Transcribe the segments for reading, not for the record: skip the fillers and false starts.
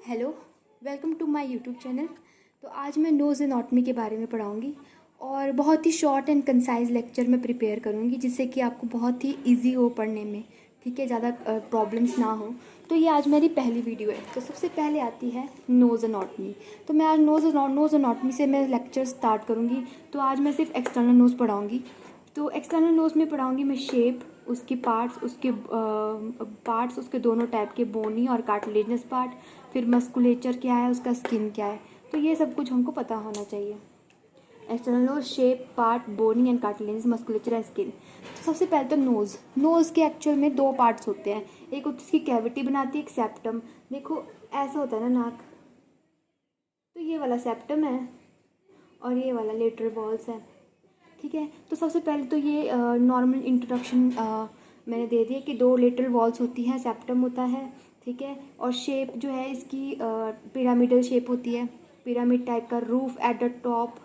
Hello, welcome to my YouTube channel. तो आज मैं नोज़ एनाटॉमी के बारे में पढ़ाऊँगी और बहुत ही शॉर्ट एंड कंसाइज लेक्चर में प्रिपेयर करूँगी जिससे कि आपको बहुत ही इजी हो पढ़ने में, ठीक है, ज़्यादा प्रॉब्लम्स ना हो। तो ये आज मेरी पहली वीडियो है। तो सबसे पहले आती है नोज़ एनाटॉमी। तो मैं आज नोज़ एनाटॉमी से मैं लेक्चर स्टार्ट करूँगी। तो आज मैं सिर्फ एक्सटर्नल नोज़ पढ़ाऊँगी। तो एक्सटर्नल नोज़ में पढ़ाऊँगी मैं शेप, उसकी पार्ट्स उसके दोनों टाइप के, बोनी और कार्टिलेजनस पार्ट, फिर मस्कुलेचर क्या है, उसका स्किन क्या है। तो ये सब कुछ हमको पता होना चाहिए। External nose, shape, part, bony and cartilaginous, musculature and skin. तो सबसे पहले तो नोज़ के एक्चुअल में दो पार्ट्स होते हैं। एक उसकी कैविटी बनाती है, एक सेप्टम। देखो ऐसा होता है ना नाक, तो ये वाला सेप्टम है और ये वाला लेटरल वॉल्स है, ठीक है। तो सबसे पहले तो ये नॉर्मल इंट्रोडक्शन मैंने दे दिया कि दो लेटरल वॉल्स होती हैं, सेप्टम होता है, ठीक है। और शेप जो है इसकी पिरामिडल शेप होती है, पिरामिड टाइप का। Roof at the top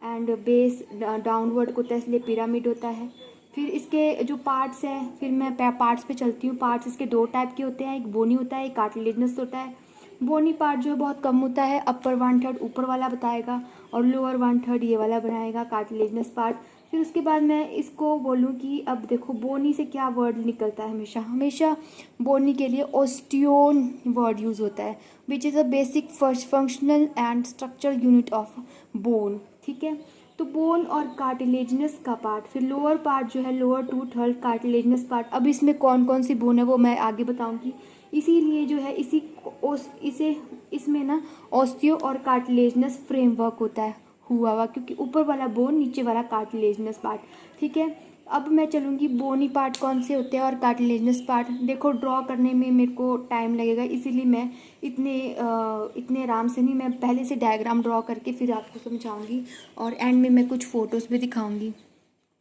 and base downward होता है, इसलिए पिरामिड होता है। फिर इसके जो पार्ट्स हैं, फिर मैं पार्ट्स पे चलती हूँ। पार्ट्स इसके दो टाइप के होते हैं, एक बोनी होता है, एक कार्टिलेजनस होता है। बोनी पार्ट जो है बहुत कम होता है, अपर 1/3 ऊपर वाला बताएगा और लोअर 1/3 ये वाला बनाएगा, कार्टिलेजनस पार्ट। फिर उसके बाद मैं इसको बोलूँ कि अब देखो बोनी से क्या वर्ड निकलता है, हमेशा हमेशा बोनी के लिए ओस्टियोन वर्ड यूज़ होता है, which is a basic first functional and structure unit of bone, ठीक है। तो बोन और कार्टिलेजनस का पार्ट, फिर लोअर पार्ट जो है, लोअर 2/3 कार्टिलेजनस पार्ट। अब इसमें कौन कौन सी बोन है वो मैं आगे बताऊंगी। इसीलिए जो है इसे इसमें ना ऑस्टियो और कार्टिलेजनस फ्रेमवर्क होता है हुआ हुआ, क्योंकि ऊपर वाला बोन, नीचे वाला कार्टिलेजनस पार्ट, ठीक है। अब मैं चलूँगी बोनी पार्ट कौन से होते हैं और कार्टिलेजनस पार्ट। देखो ड्रॉ करने में मेरे को टाइम लगेगा, इसीलिए मैं इतने आराम से नहीं, मैं पहले से डायग्राम ड्रॉ करके फिर आपको समझाऊंगी और एंड में मैं कुछ फ़ोटोज़ भी दिखाऊंगी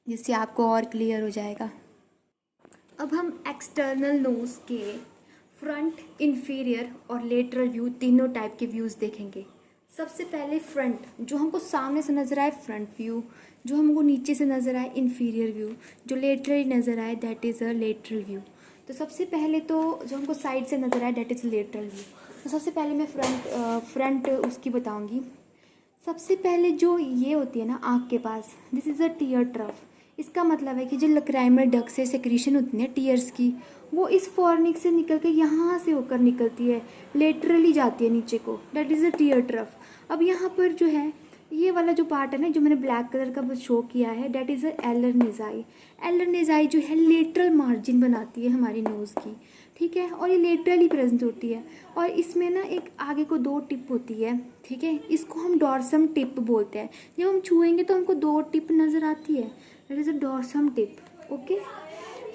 जिससे आपको और क्लियर हो जाएगा। अब हम एक्सटर्नल नोज़ के फ्रंट, इंफीरियर और लेटरल व्यू तीनों टाइप के व्यूज़ देखेंगे। सबसे पहले फ्रंट, जो हमको सामने से नज़र आए फ्रंट व्यू, जो हमको नीचे से नज़र आए इंफीरियर व्यू, जो लेटरली नज़र आए that is a lateral view. तो सबसे पहले तो जो हमको साइड से नज़र आए दैट इज़ लेटरल व्यू। तो सबसे पहले मैं फ्रंट उसकी बताऊंगी। सबसे पहले जो ये होती है ना आँख के पास, this is a tear trough. इसका मतलब है कि जो लक्राइमल डक्ट से सेक्रीशन होती है टीयर्स की, वो इस फॉर्निक्स से निकल के यहाँ से होकर निकलती है, लेटरली जाती है नीचे को, that is a tear trough. अब यहाँ पर जो है ये वाला जो पार्ट है ना, जो मैंने ब्लैक कलर का शो किया है, दैट इज़ अ एलर नेजाई। एलर नेजाई जो है लेटरल मार्जिन बनाती है हमारी नोज़ की, ठीक है, और ये लेटरली प्रेजेंट होती है। और इसमें ना एक आगे को दो टिप होती है, ठीक है, इसको हम डॉर्सम टिप बोलते हैं। जब हम छुएंगे तो हमको दो टिप नज़र आती है, that is a dorsum tip, okay.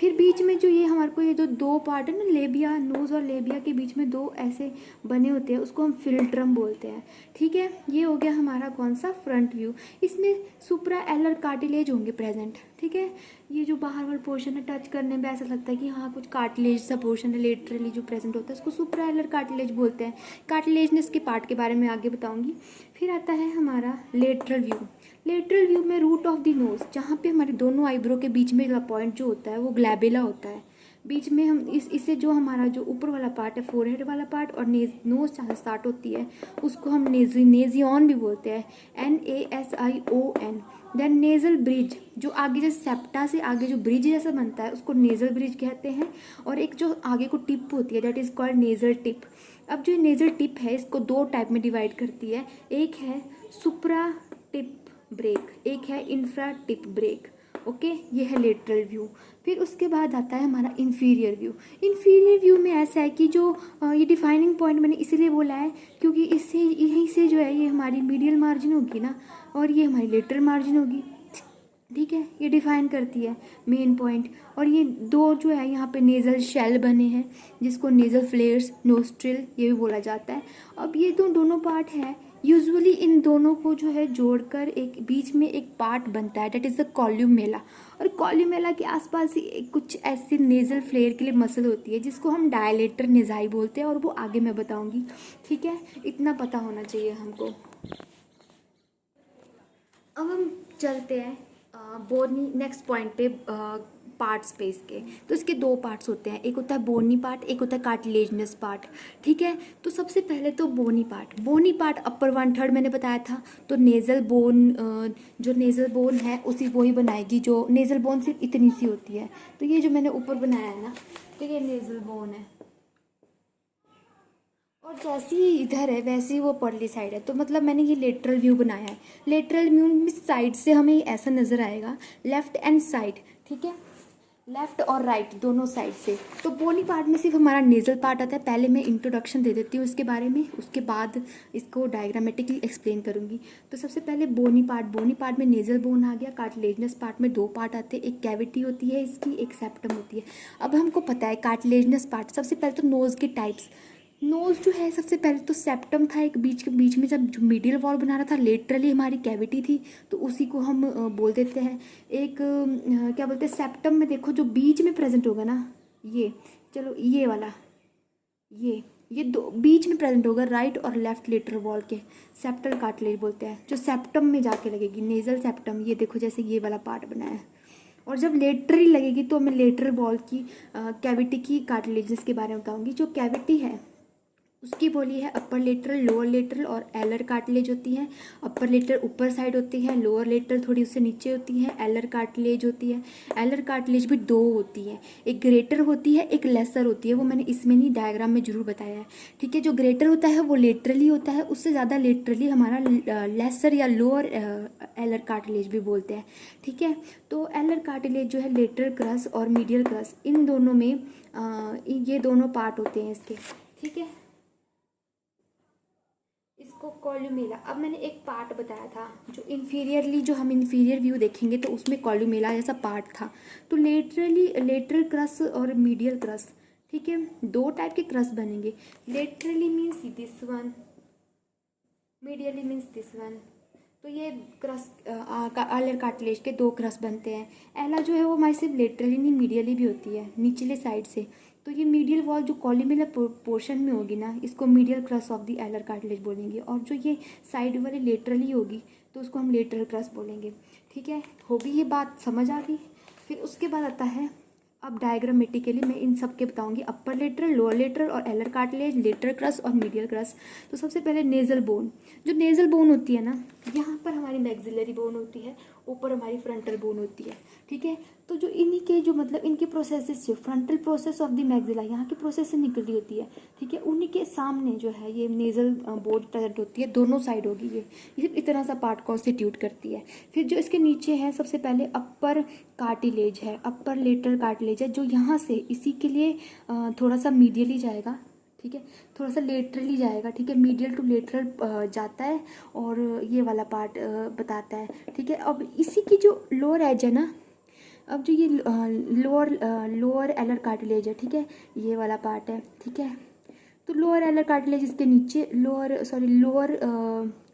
फिर बीच में जो ये हमारे को ये जो दो पार्ट है ना, लेबिया, नोज़ और लेबिया के बीच में दो ऐसे बने होते हैं, उसको हम फिल्ट्रम बोलते हैं, ठीक है। ये हो गया हमारा कौन सा, फ्रंट व्यू। इसमें सुप्रा एलर कार्टिलेज होंगे प्रेजेंट, ठीक है। ये जो बाहर वाला पोर्शन है, टच करने में ऐसा लगता है कि हाँ कुछ कार्टिलेज सा पोर्शन है, लेटरली जो प्रेजेंट होता है उसको सुप्रा एलर कार्टिलेज बोलते हैं। कार्टिलेजनेस के पार्ट के बारे में आगे बताऊंगी। फिर आता है हमारा लेटरल व्यू। लेटरल व्यू में रूट ऑफ द नोज, जहाँ पे हमारे दोनों आईब्रो के बीच में पॉइंट जो होता है वो ग्लैबेला होता है। बीच में हम इससे जो हमारा जो ऊपर वाला पार्ट है, फोरहेड वाला पार्ट, और नोज जहाँ स्टार्ट होती है उसको हम नेजियन भी बोलते हैं, NASION। देन नेजल ब्रिज, जो आगे जैसे सेप्टा से आगे जो ब्रिज जैसा बनता है उसको नेजल ब्रिज कहते हैं। और एक जो आगे को टिप होती है that is called nasal tip. अब जो नेजल टिप है इसको दो टाइप में डिवाइड करती है, एक है सुप्रा टिप ब्रेक, एक है इंफ्रा टिप ब्रेक, ओके। ये है लेटरल व्यू। फिर उसके बाद आता है हमारा इंफीरियर व्यू। इंफीरियर व्यू में ऐसा है कि जो ये डिफाइनिंग पॉइंट मैंने इसलिए बोला है क्योंकि इससे यहीं से जो है ये हमारी मीडियल मार्जिन होगी ना, और ये हमारी लेटरल मार्जिन होगी, ठीक है। ये डिफाइन करती है मेन पॉइंट। और ये दो जो है यहाँ पे नेज़ल शेल बने हैं जिसको नेज़ल फ्लेयर्स, नोस्ट्रिल ये भी बोला जाता है। अब ये दोनों पार्ट है, यूजुअली इन दोनों को जो है जोड़कर एक बीच में एक पार्ट बनता है, दैट इज़ द कॉल्यूमेला। और कॉल्यूमेला के आसपास ही कुछ ऐसी नेज़ल फ्लेयर के लिए मसल होती है जिसको हम डायलेटर नेजाई बोलते हैं, और वो आगे मैं बताऊँगी, ठीक है। इतना पता होना चाहिए हमको। अब हम चलते हैं बोनी नेक्स्ट पॉइंट पे, पार्ट्स पे इसके, तो इसके दो पार्ट्स होते हैं, एक होता है बोनी पार्ट, एक होता है कार्टिलेजनस पार्ट। ठीक है, तो सबसे पहले तो बोनी पार्ट अपर 1/3 मैंने बताया था। तो नेज़ल बोन, जो नेज़ल बोन है उसी वो ही बनाएगी, जो नेज़ल बोन सिर्फ इतनी सी होती है। तो ये जो मैंने ऊपर बनाया है ना, तो ये नेज़ल बोन है, और जैसी ही इधर है वैसे ही वो परली साइड है। तो मतलब मैंने ये लेटरल व्यू बनाया है। लेटरल व्यू में साइड से हमें ऐसा नज़र आएगा, लेफ्ट एंड साइड। ठीक है, लेफ्ट और राइट दोनों साइड से। तो बोनी पार्ट में सिर्फ हमारा नेज़ल पार्ट आता है। पहले मैं इंट्रोडक्शन दे देती हूँ इसके बारे में, उसके बाद इसको डायग्रामेटिकली एक्सप्लेन करूँगी। तो सबसे पहले बोनी पार्ट में नेज़ल बोन आ गया। कार्टिलेजनस पार्ट में दो पार्ट आते हैं, एक कैविटी होती है इसकी, एक सेप्टम होती है। अब हमको पता है कार्टिलेजनस पार्ट, सबसे पहले तो नोज़ के टाइप्स। नोज़ जो है सबसे पहले तो सेप्टम था, एक बीच में जब मीडियल वॉल बना रहा था, लेटरली हमारी कैविटी थी, तो उसी को हम बोल देते हैं एक क्या बोलते हैं, सेप्टम में देखो जो बीच में प्रेजेंट होगा ना, ये चलो ये वाला, ये दो बीच में प्रेजेंट होगा, राइट और लेफ्ट लेटरल वॉल के, सेप्टल कार्टिलेज बोलते हैं, जो सेप्टम में जाके लगेगी, नेजल सेप्टम। ये देखो जैसे ये वाला पार्ट बनाया है, और जब लेटरली लगेगी तो मैं लेटरल वॉल की कैविटी की कार्टिलेजेस के बारे में बताऊंगी। जो कैविटी है उसकी बोली है अपर लेटरल, लोअर लेटरल और एलर कार्टिलेज होती है। अपर लेटरल ऊपर साइड होती है, लोअर लेटरल थोड़ी उससे नीचे होती है, एलर कार्टिलेज होती है। एलर कार्टिलेज भी दो होती है, एक ग्रेटर होती है, एक लेसर होती है। वो मैंने इसमें नहीं, डायग्राम में जरूर बताया है। ठीक है, जो ग्रेटर होता है वो लेटरली होता है, उससे ज़्यादा लेटरली हमारा लेसर या लोअर एलर कार्टिलेज भी बोलते हैं। ठीक है, तो एलर कार्टिलेज जो है लेटरल क्रस और मीडियल क्रस, इन दोनों में ये दोनों पार्ट होते हैं इसके। ठीक है, इसको कॉल्यूमेला। अब मैंने एक पार्ट बताया था जो इन्फीरियरली, जो हम इन्फीरियर व्यू देखेंगे तो उसमें कॉल्यूमेला जैसा पार्ट था। तो लेटरल क्रस और मीडियल क्रस। ठीक है, दो टाइप के क्रस बनेंगे। Laterally means this one, medially means this one. तो ये क्रस एलर कार्टिलेज के दो क्रस बनते हैं। एला जो है वो हमारी सिर्फ लेटरली नहीं मीडियली भी होती है, निचले साइड से। तो ये मीडियल वॉल जो कॉल्यूमेलर पोर्शन में होगी ना, इसको medial crus of the alar cartilage बोलेंगे, और जो ये साइड वाली लेटरली होगी तो उसको हम लेटरल क्रस बोलेंगे। ठीक है, होगी ये बात समझ आ गई। फिर उसके बाद आता है, अब डायग्रामेटिकली मैं इन सब के बताऊंगी, अपर लेटरल, लोअर लेटरल और एलर कार्टिलेज, लेटरल क्रस और मीडियल क्रस। तो सबसे पहले नेजल बोन। जो नेजल बोन होती है ना, यहाँ पर हमारी मैक्सिलरी बोन होती है, ऊपर हमारी फ्रंटल बोन होती है। ठीक है, तो जो इन्हीं के जो मतलब इनके प्रोसेसेस से, frontal process of the maxilla, यहाँ की प्रोसेस से निकल रही होती है। ठीक है, उन्हीं के सामने जो है ये नेजल बोन प्रेजेंट होती है, दोनों साइड होगी ये इतना सा पार्ट कॉन्स्टिट्यूट करती है। फिर जो इसके नीचे है सबसे पहले अपर कार्टिलेज है, अपर लेटरल कार्टिलेज है, जो यहाँ से इसी के लिए थोड़ा सा मीडियली जाएगा। ठीक है, थोड़ा सा लेटरली जाएगा। ठीक है, मीडियल टू लेटरल जाता है, और ये वाला पार्ट बताता है। ठीक है, अब इसी की जो लोअर एज है ना, अब जो ये लोअर एलर कार्टिलेज है, ठीक है, ये वाला पार्ट है। ठीक है, तो लोअर एलर कार्टिलेज इसके नीचे,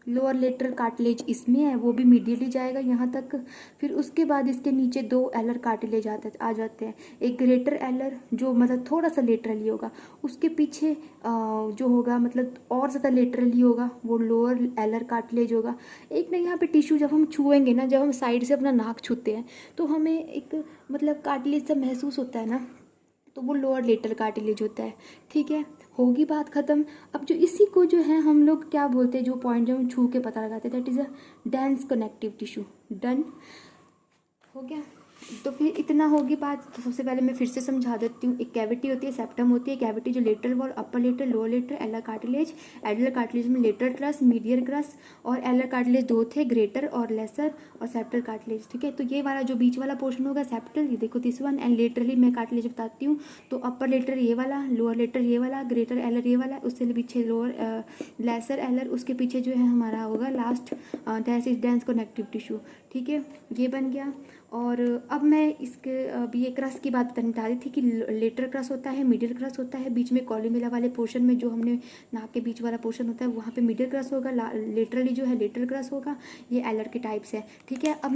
लोअर लेटरल कार्टिलेज इसमें है, वो भी मीडियली जाएगा यहाँ तक। फिर उसके बाद इसके नीचे दो एलर कार्टिलेज आ जाते हैं, एक ग्रेटर एलर जो मतलब थोड़ा सा लेटरली होगा, उसके पीछे जो होगा मतलब और ज़्यादा लेटरली होगा वो लोअर एलर कार्टिलेज होगा। एक ना यहाँ पे टिश्यू जब हम छुएंगे ना, जब हम साइड से अपना नाक छूते हैं तो हमें एक मतलब कार्टिलेज सा महसूस होता है ना, तो वो लोअर लेटरल कार्टिलेज होता है। ठीक है, होगी बात ख़त्म। अब जो इसी को जो है हम लोग क्या बोलते हैं, जो पॉइंट जो हम छू के पता लगाते हैं, that is a dense connective tissue. Done हो गया। तो फिर इतना होगी बात। तो सबसे पहले मैं फिर से समझा देती हूँ। एक कैविटी होती है, सेप्टम होती है, कैविटी जो lateral wall, upper lateral, lower lateral, alar cartilage में लेटर क्रस, मीडियल क्रस, और एलर कार्टिलेज दो थे, ग्रेटर और लेसर, और सेप्टल कार्टिलेज। ठीक है, तो ये वाला जो बीच वाला पोर्शन होगा सेप्टल, ये देखो दिस वन। एंड लेटरली मैं कार्टिलेज बताती हूँ, तो अपर लेटर ये वाला, लोअर लेटर ये वाला, ग्रेटर एलर ये वाला, उससे पीछे लोअर लेसर एलर, उसके पीछे जो है हमारा होगा लास्ट डेंस कनेक्टिव टिश्यू। ठीक है, ये बन गया। और अब मैं इसके ये क्रस की बात बता रही थी कि लेटर क्रस होता है, मिडिल क्रस होता है, बीच में कॉल्यूमेला वाले पोर्शन में जो हमने नाक के बीच वाला पोर्शन होता है वहाँ पे मिडिल क्रस होगा, लेटरली जो है लेटरल क्रस होगा। ये एलर के टाइप्स है। ठीक है, अब